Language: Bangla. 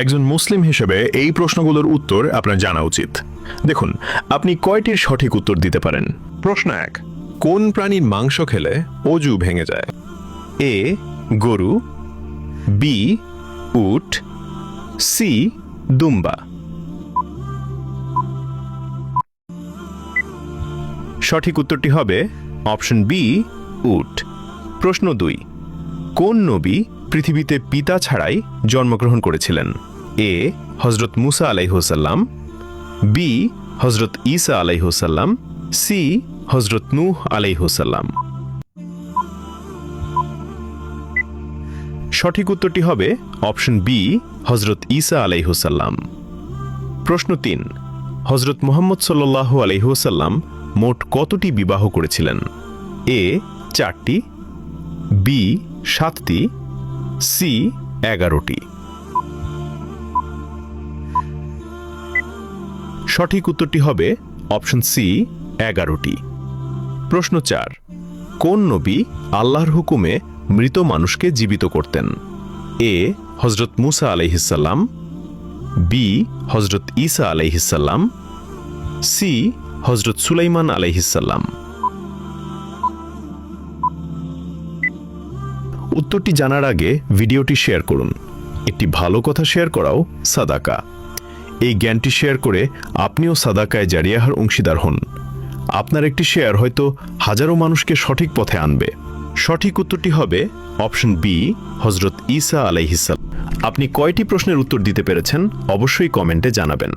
একজন মুসলিম হিসেবে এই প্রশ্নগুলোর উত্তর আপনার জানা উচিত। দেখুন, আপনি কয়টির সঠিক উত্তর দিতে পারেন? প্রশ্ন 1, কোন প্রাণীর মাংস খেলে অজু ভেঙে যায়? এ গরু, বি উট, সি দুম্বা। সঠিক উত্তরটি হবে অপশন বি উট। প্রশ্ন 2, কোন নবী পৃথিবীতে পিতা ছাড়াই জন্মগ্রহণ করেছিলেন? এ হযরত মুসা আলাইহিসসালাম, বি হযরত ঈসা আলাইহিসসালাম, সি হযরত নূহ আলাইহিসসালাম। সঠিক উত্তরটি হবে অপশন বি হযরত ঈসা আলাইহিসসালাম। প্রশ্ন 3, হযরত মুহাম্মদ সাল্লাল্লাহু আলাইহি ওয়াসাল্লাম মোট কতটি বিবাহ করেছিলেন? এ 4টি, বি 7টি, সি 11টি। সঠিক উত্তরটি হবে অপশন সি 11টি। প্রশ্ন 4, কোন নবী আল্লাহর হুকুমে মৃত মানুষকে জীবিত করতেন? এ হযরত মুসা আলাইহিসসালাম, বি হযরত ঈসা আলাইহিসসালাম, সি হযরত সুলাইমান আলাইহিসসালাম। উত্তরটি জানার আগে ভিডিওটি শেয়ার করুন। একটি ভালো কথা শেয়ার করাও সাদাকা। এই জ্ঞানটি শেয়ার করে আপনিও সাদাকায় জারিয়াহার অংশীদার হন। আপনার একটি শেয়ার হয়তো হাজারো মানুষকে সঠিক পথে আনবে। সঠিক উত্তরটি হবে অপশন বি হযরত ঈসা আলাইহিসসালাম। আপনি কয়টি প্রশ্নের উত্তর দিতে পেরেছেন অবশ্যই কমেন্টে জানাবেন।